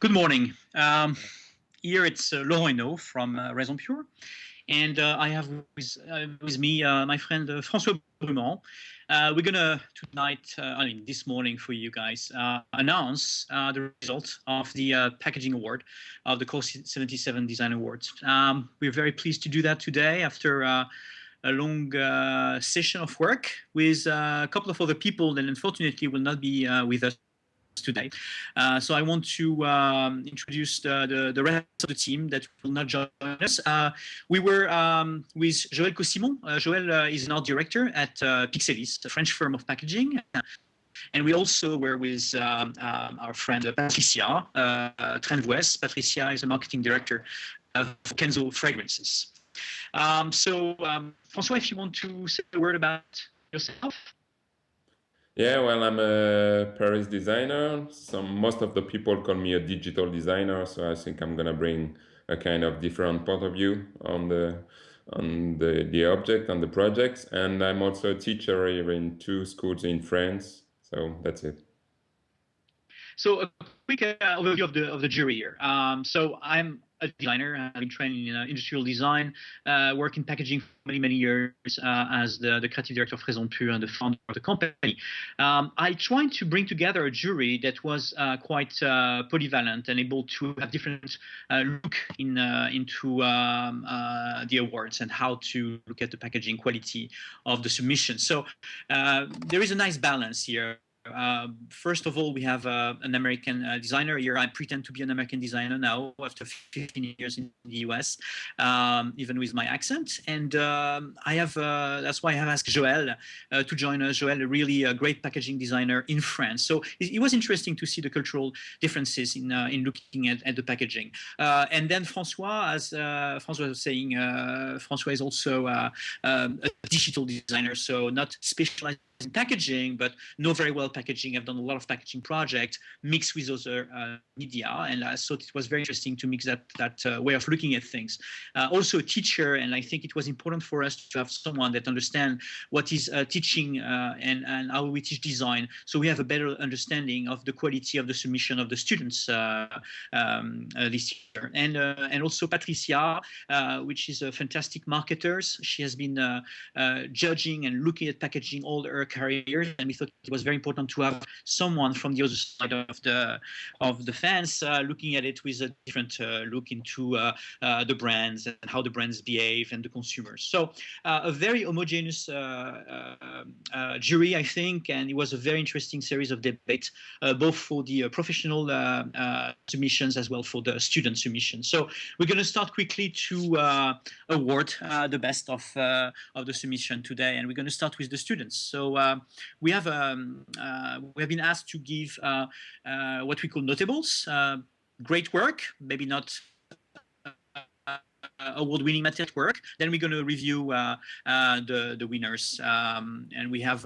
Good morning. Here it's Laurent from Raison Pure, and I have with me my friend François Brument. We're gonna tonight, this morning for you guys, announce the result of the packaging award of the C77 Design Awards. We're very pleased to do that today after a long session of work with a couple of other people that unfortunately will not be with us today. So I want to introduce the rest of the team that will not join us. We were with Joël Caussimon. Joël is an art director at Pixelis, a French firm of packaging. And we also were with our friend Patricia, Tranvouëz. Patricia is a marketing director for Kenzo Fragrances. François, if you want to say a word about yourself. Yeah, well, I'm a Paris designer. Most of the people call me a digital designer, so I think I'm gonna bring a kind of different point of view on the object, on the projects. And I'm also a teacher here in 2 schools in France. So that's it. So a quick overview of the jury here. So I'm a designer. I've been trained in industrial design, work in packaging for many years as the creative director of Raison Pure and the founder of the company. I tried to bring together a jury that was quite polyvalent and able to have different look into the awards and how to look at the packaging quality of the submission. So there is a nice balance here. First of all, we have an American designer here. I pretend to be an American designer now after 15 years in the US, even with my accent. And that's why I have asked Joël to join us. Joël, really a great packaging designer in France. So it was interesting to see the cultural differences in looking at the packaging. And then François, as François was saying, François is also a digital designer, so not specialized in packaging, but know very well packaging. I've done a lot of packaging projects mixed with other media, and I thought it was very interesting to mix that way of looking at things. Also a teacher, and I think it was important for us to have someone that understands what is teaching and how we teach design, so we have a better understanding of the quality of the submission of the students this year. And also Patricia, which is a fantastic marketer. She has been judging and looking at packaging all her career, and we thought it was very important to have someone from the other side of the fence looking at it with a different look into the brands and how the brands behave and the consumers. So a very homogeneous jury, I think, and it was a very interesting series of debate, both for the professional submissions as well for the student submissions. So we're going to start quickly to award the best of the submission today, and we're going to start with the students. So we have been asked to give what we call notables, great work, maybe not award-winning material work. Then we're going to review the winners, and we have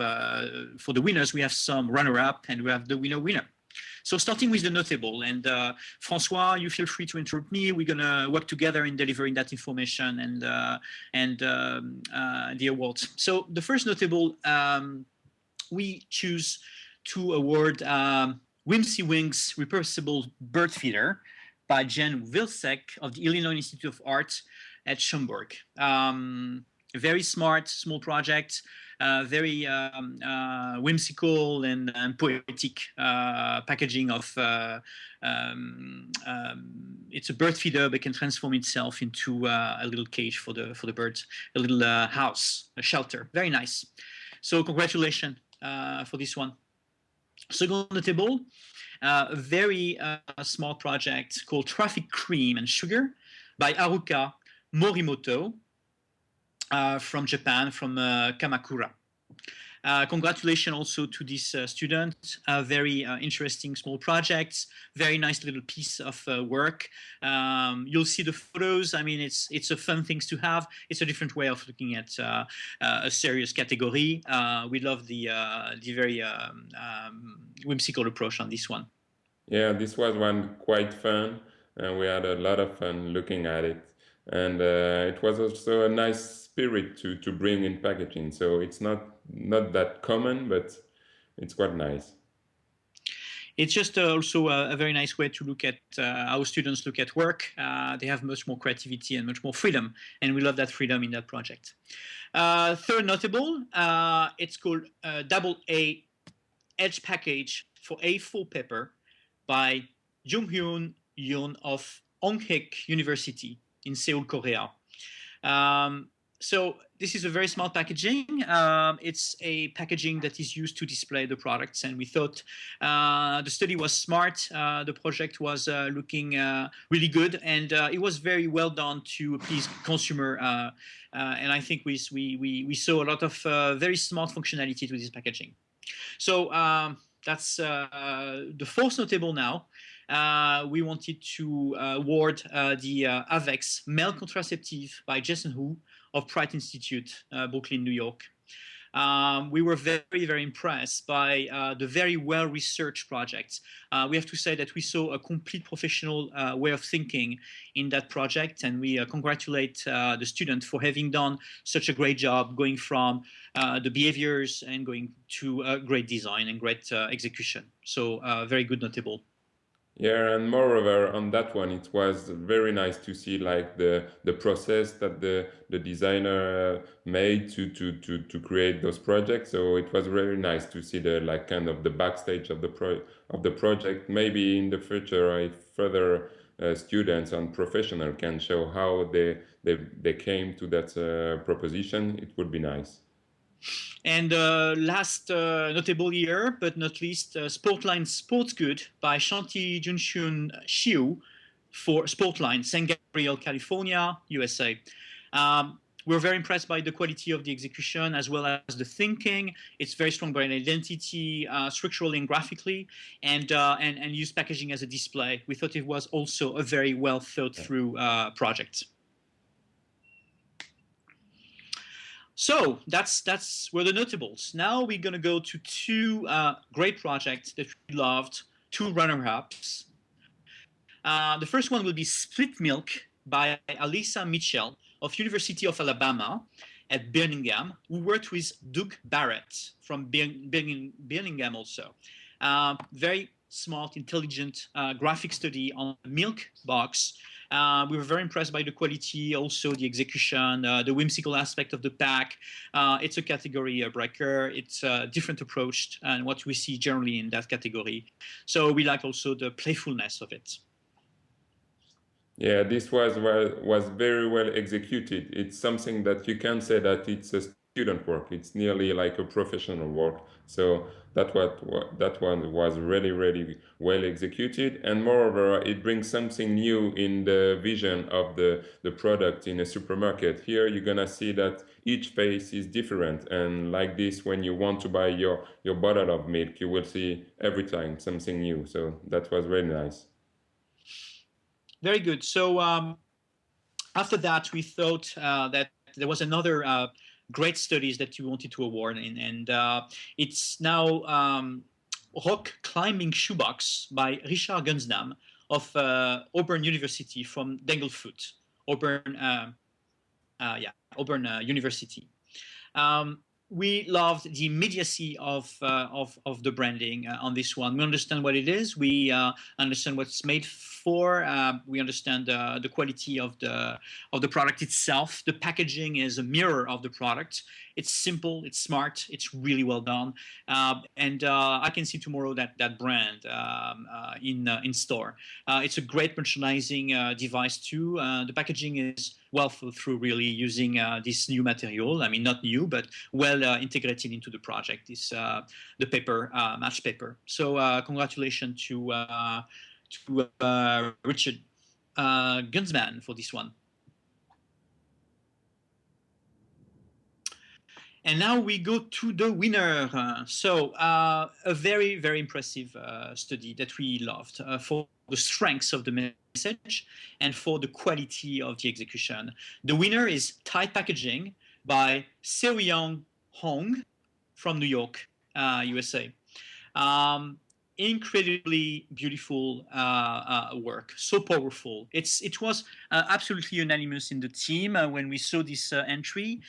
for the winners we have some runner-up and we have the winner. So starting with the notable, and François, you feel free to interrupt me. We're going to work together in delivering that information and the awards. So the first notable, we choose to award Whimsy Wings Repurposable Bird Feeder by Jen Wilczek of the Illinois Institute of Art at Schaumburg. Very smart, small project, very whimsical and poetic packaging of. It's a bird feeder, but can transform itself into a little cage for the birds, a little house, a shelter. Very nice. So congratulations for this one. Second notable, a very small project called Traffic Cream and Sugar by Haruka Morimoto. From Japan, from Kamakura. Congratulations also to this student. Very interesting small projects. Very nice little piece of work. You'll see the photos. I mean, it's a fun thing to have. It's a different way of looking at a serious category. We love the very whimsical approach on this one. Yeah, this was one quite fun, and we had a lot of fun looking at it. And it was also a nice spirit to bring in packaging. So it's not that common, but it's quite nice. It's just also a very nice way to look at how students look at work. They have much more creativity and much more freedom, and we love that freedom in that project. Third notable, it's called Double A Edge Package for A4 paper by Jung-Hyun Yoon of Onghek University in Seoul, Korea. So this is a very smart packaging. It's a packaging that is used to display the products, and we thought the study was smart. The project was looking really good, and it was very well done to please consumer. And I think we saw a lot of very smart functionality to this packaging. So that's the fourth notable now. We wanted to award the AVEX Male Contraceptive by Jason Hu of Pratt Institute, Brooklyn, New York. We were very, very impressed by the very well-researched project. We have to say that we saw a complete professional way of thinking in that project, and we congratulate the student for having done such a great job going from the behaviors and going to great design and great execution. So very good notable. Yeah, and moreover, on that one, it was very nice to see like the process that the designer made to create those projects. So it was very nice to see the like kind of the backstage of the project. Maybe in the future, if further students and professionals can show how they came to that proposition, it would be nice. And last notable year, but not least, Sportline Sports Good by Shanti Junshun Shiu for Sportline, San Gabriel, California, USA. We're very impressed by the quality of the execution as well as the thinking. It's very strong brand identity, structurally and graphically, and use packaging as a display. We thought it was also a very well thought through project. So that's were the notables. Now we're going to go to two great projects that we loved, two runner-ups. The first one will be Split Milk by Alyssa Mitchell of University of Alabama at Birmingham, who worked with Doug Barrett from Birmingham also. Very smart, intelligent graphic study on the milk box. We were very impressed by the quality, also the execution, the whimsical aspect of the pack. It's a category breaker. It's a different approach than what we see generally in that category. So we like also the playfulness of it. Yeah, this was very well executed. It's something that you can say that it's a student work. It's nearly like a professional work. So that one was really, really well executed. And moreover, it brings something new in the vision of the product in a supermarket. Here, you're gonna see that each face is different. And like this, when you want to buy your bottle of milk, you will see every time something new. So that was really nice. Very good. So after that, we thought that there was another great studies that we wanted to award, and it's now Rock Climbing Shoebox by Richard Gunsdam of Auburn University from Danglefoot, Auburn University. We loved the immediacy of the branding on this one. We understand what it is. We understand what it's made for. We understand the quality of the product itself. The packaging is a mirror of the product. It's simple. It's smart. It's really well done. And I can see tomorrow that brand in store. It's a great merchandising device too. The packaging is well thought through, really, using this new material. I mean, not new, but well integrated into the project. This the paper, match paper. So congratulations to Richard Gunsman for this one. And now we go to the winner. So a very, very impressive study that we loved for the strengths of the message and for the quality of the execution. The winner is Tight Packaging by Seoyoung Hong from New York, USA. incredibly beautiful work, so powerful. It was absolutely unanimous in the team when we saw this entry.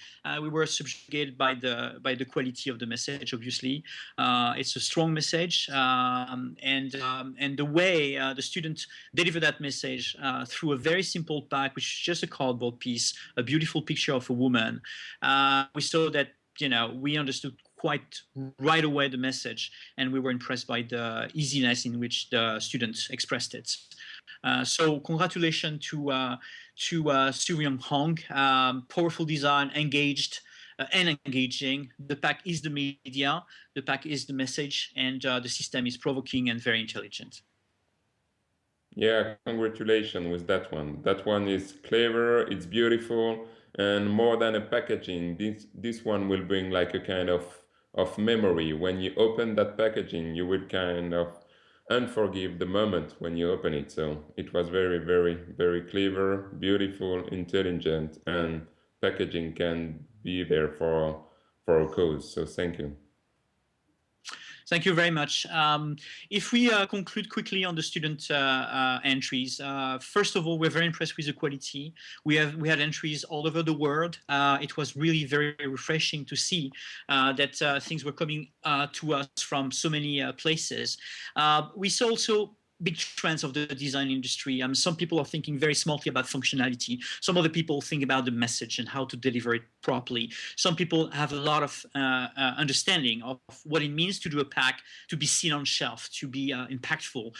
We were subjugated by the quality of the message. Obviously, it's a strong message, and the way the student delivered that message through a very simple pack, which is just a cardboard piece, a beautiful picture of a woman. We saw that we understood quite right away the message, and we were impressed by the easiness in which the students expressed it. So congratulations to Su Young Hong. Powerful design, engaged and engaging. The pack is the media, the pack is the message, and the system is provoking and very intelligent. Yeah, congratulations with that one. That one is clever, it's beautiful, and more than a packaging, this one will bring like a kind of memory. When you open that packaging, you will kind of unforgive the moment when you open it. So it was very, very, very clever, beautiful, intelligent, and packaging can be there for a cause. So thank you. Thank you very much. If we conclude quickly on the student entries, first of all, we're very impressed with the quality. We had entries all over the world. It was really very refreshing to see that things were coming to us from so many places. We saw also big trends of the design industry. Some people are thinking very smartly about functionality. Some other people think about the message and how to deliver it properly. Some people have a lot of understanding of what it means to do a pack, to be seen on shelf, to be impactful.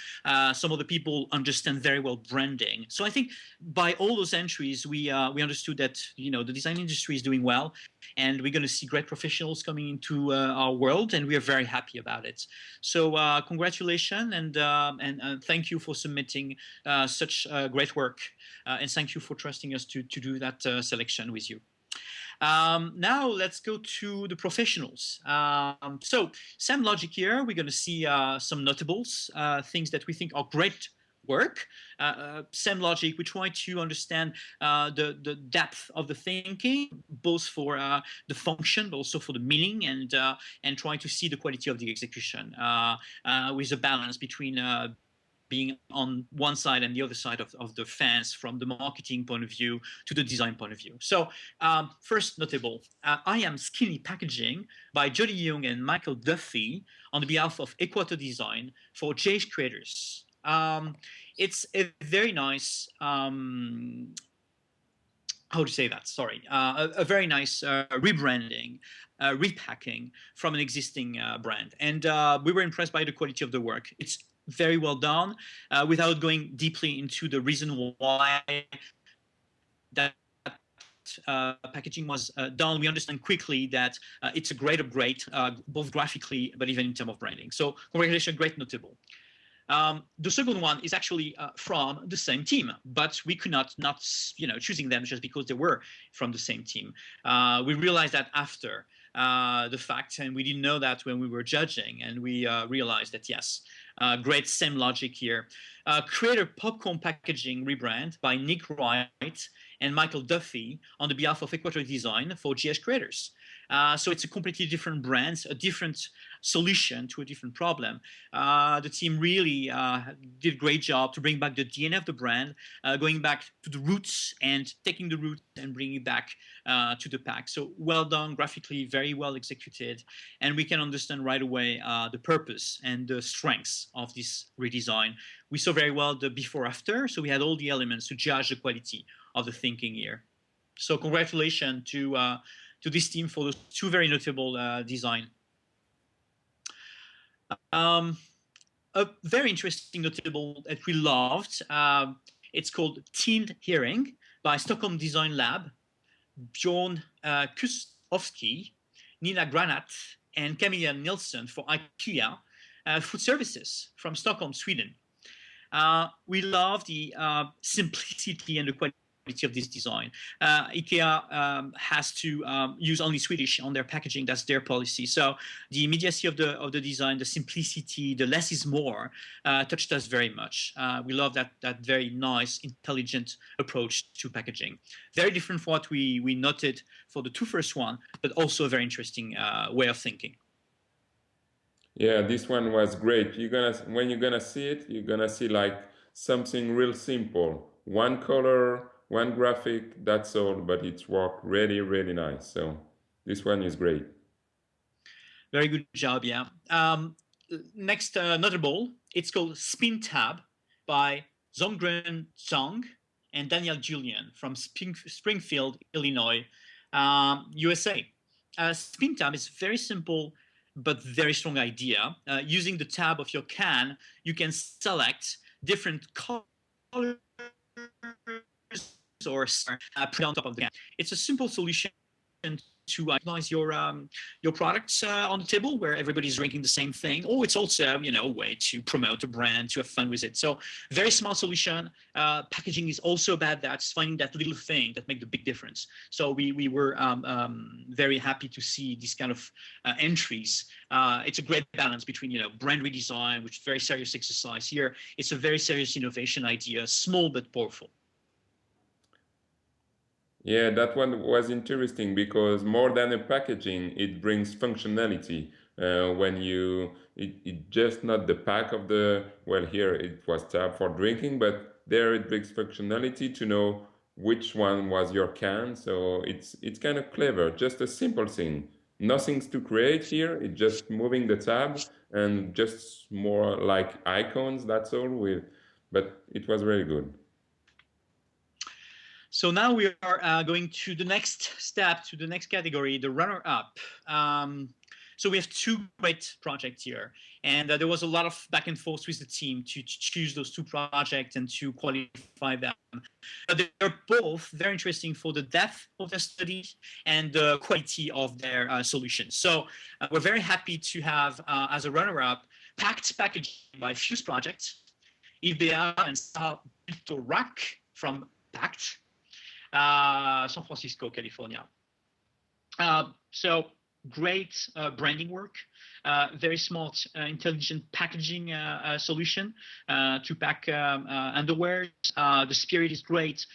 Some other people understand very well branding. So I think by all those entries, we understood that the design industry is doing well, and we're going to see great professionals coming into our world, and we are very happy about it. So congratulations, and thank you for submitting such great work, and thank you for trusting us to do that selection with you. Now let's go to the professionals. So same logic here. We're going to see some notables, things that we think are great work. Same logic. We try to understand the depth of the thinking, both for the function, but also for the meaning, and try to see the quality of the execution with a balance between being on one side and the other side of the fence, from the marketing point of view to the design point of view. So first notable, I Am Skinny Packaging by Jody Young and Michael Duffy on behalf of Equator Design for JH Creators. It's a very nice, how to say that, sorry, a very nice rebranding, repacking from an existing brand. And we were impressed by the quality of the work. It's very well done, without going deeply into the reason why that packaging was done. We understand quickly that it's a great upgrade, both graphically, but even in terms of branding. So congratulations, great notable. The second one is actually from the same team, but we could not choosing them just because they were from the same team. We realized that after the fact, and we didn't know that when we were judging, and we realized that yes, great same logic here. Creator Popcorn Packaging rebrand by Nick Wright and Michael Duffy on the behalf of Equator Design for GS Creators. So it's a completely different brand, a different solution to a different problem. The team really did a great job to bring back the DNA of the brand, going back to the roots and taking the roots and bringing it back to the pack. So well done, graphically, very well executed, and we can understand right away the purpose and the strengths of this redesign. We saw very well the before-after, so we had all the elements to judge the quality of the thinking here. So congratulations to this team for those two very notable design. A very interesting notable that we loved. It's called Teen Hearing by Stockholm Design Lab, Bjorn Kustowski, Nina Granat, and Camilla Nilsson for IKEA Food Services from Stockholm, Sweden. We love the simplicity and the quality of this design. IKEA has to use only Swedish on their packaging. That's their policy. So the immediacy of the design, the simplicity, the less is more, touched us very much. We love that very nice, intelligent approach to packaging. Very different from what we noted for the two first one, but also a very interesting way of thinking. Yeah, this one was great. When you're gonna see it, you're gonna see like something real simple. One color, one graphic, that's all, but it's worked really, really nice. So this one is great. Very good job, yeah. Next notable, it's called Spin Tab by Zonggren Zhang and Daniel Julian from Springfield, Illinois, USA. Spin Tab is very simple but very strong idea. Using the tab of your can, you can select different colors or put on top of the can. It's a simple solution to organize your products on the table where everybody's drinking the same thing, or it's also a way to promote a brand, to have fun with it. So very small solution. Packaging is also about that, finding that little thing that make the big difference. So we were very happy to see these kind of entries. It's a great balance between brand redesign, which is very serious exercise here. It's a very serious innovation idea, small but powerful. Yeah, that one was interesting because more than a packaging, it brings functionality. It just not the pack of the, well, here it was tab for drinking, but there it brings functionality to know which one was your can. So it's kind of clever, just a simple thing. Nothing's to create here. It's just moving the tab and just more like icons. That's all. But it was very good. So now we are going to the next step, to the next category, the runner-up. So we have two great projects here, and there was a lot of back and forth with the team to choose those two projects and to qualify them. They're both very interesting for the depth of their studies and the quality of their solutions. So we're very happy to have, as a runner-up, Packed Packaging by Fuse Project, IBA and Sarah Rack from Packed. San Francisco, California. So great branding work, very smart, intelligent packaging solution to pack underwear. The spirit is great.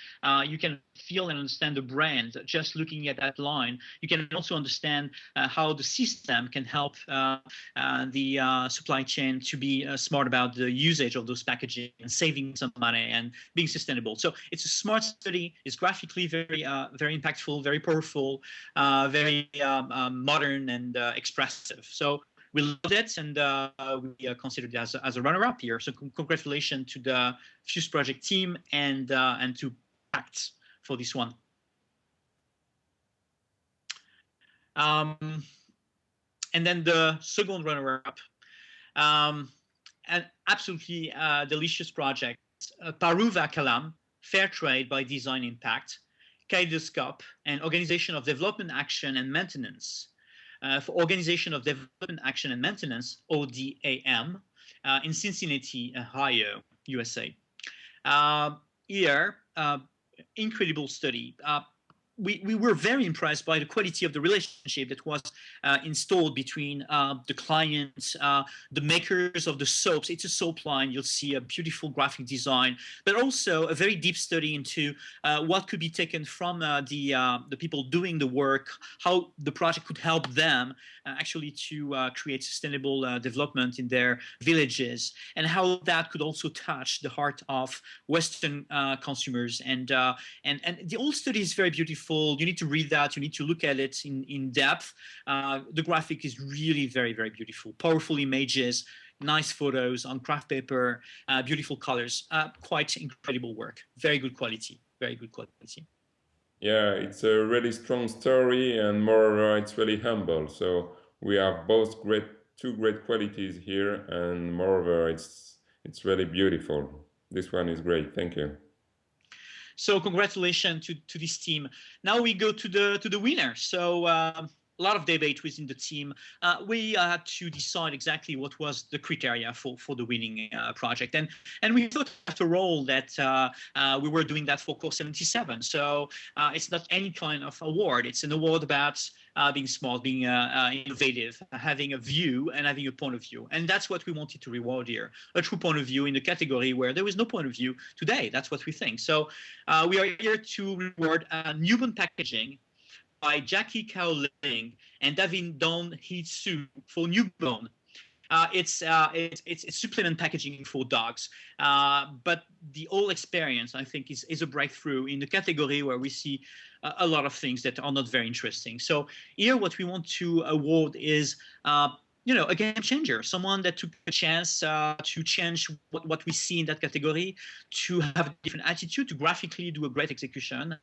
You can feel and understand the brand just looking at that line. You can also understand how the system can help the supply chain to be smart about the usage of those packaging and saving some money and being sustainable. So it's a smart study. It's graphically very impactful, very powerful, very modern and expressive. So we loved it, and we considered it as a runner-up here. So congratulations to the Fuse Project team and to Pact for this one. And then the second runner-up, an absolutely delicious project, Paruva Kalam, Fair Trade by Design Impact, Kaleidoscope, and Organization of Development Action and Maintenance. For Organization of Development Action and Maintenance, ODAM, in Cincinnati, Ohio, USA. Here, incredible study. We were very impressed by the quality of the relationship that was installed between the clients, the makers of the soaps. It's a soap line. You'll see a beautiful graphic design, but also a very deep study into what could be taken from the people doing the work, how the project could help them actually to create sustainable development in their villages, and how that could also touch the heart of Western consumers. And the whole study is very beautiful. You need to read that. You need to look at it in depth. The graphic is really very, very beautiful. Powerful images, nice photos on craft paper, beautiful colors. Quite incredible work. Very good quality. Very good quality. Yeah, it's a really strong story, and moreover, it's really humble. So we have both two great qualities here, and moreover, it's really beautiful. This one is great. Thank you. So congratulations to this team. Now we go to the winner. So a lot of debate within the team. We had to decide exactly what was the criteria for the winning project. And we thought after all that we were doing that for Course 77. So it's not any kind of award. It's an award about being smart, being innovative, having a view and having a point of view. And that's what we wanted to reward here, a true point of view in the category where there was no point of view today. That's what we think. So we are here to reward Newborn Packaging by Jackie Cowling and David Don Hee Soo for Newborn. It's supplement packaging for dogs, but the whole experience, I think, is a breakthrough in the category where we see a lot of things that are not very interesting. So here, what we want to award is a game changer, someone that took a chance to change what we see in that category, to have a different attitude, to graphically do a great execution,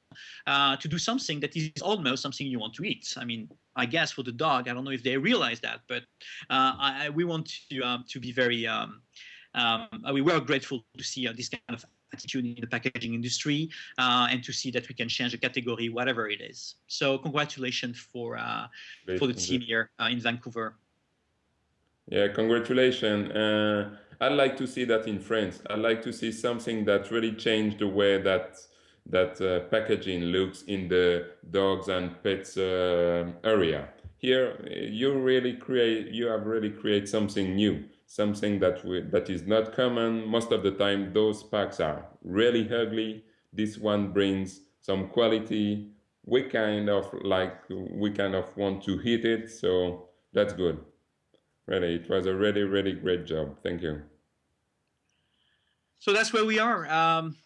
to do something that is almost something you want to eat. I mean, I guess for the dog, I don't know if they realize that, but we want to be very. We were grateful to see this kind of attitude in the packaging industry, and to see that we can change a category, whatever it is. So congratulations for the team here in Vancouver. Yeah, congratulations. I'd like to see that in France. I'd like to see something that really changed the way that packaging looks in the dogs and pets area. Here, you have really create something new, something that is not common. Most of the time, those packs are really ugly. This one brings some quality. We kind of want to hit it, so that's good. Really, it was a really, really great job. Thank you. So that's where we are.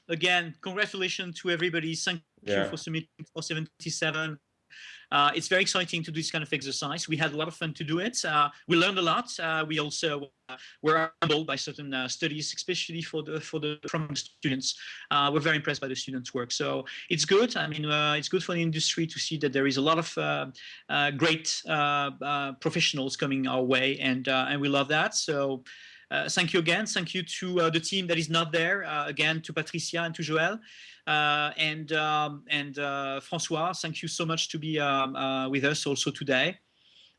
Again, congratulations to everybody. Thank you for submitting for 77. It's very exciting to do this kind of exercise. We had a lot of fun to do it. We learned a lot. We also were humbled by certain studies, especially from the students. We're very impressed by the students' work. So it's good. I mean, it's good for the industry to see that there is a lot of great professionals coming our way, and we love that. So. Thank you again. Thank you to the team that is not there. Again, to Patricia and to Joël. And François, thank you so much to be with us also today.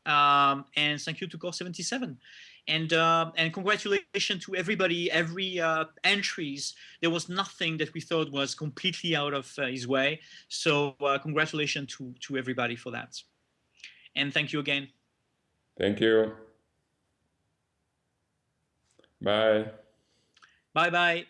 And thank you to Core 77. And congratulations to everybody, every entries. There was nothing that we thought was completely out of his way. So congratulations to everybody for that. And thank you again. Thank you. Bye. Bye-bye.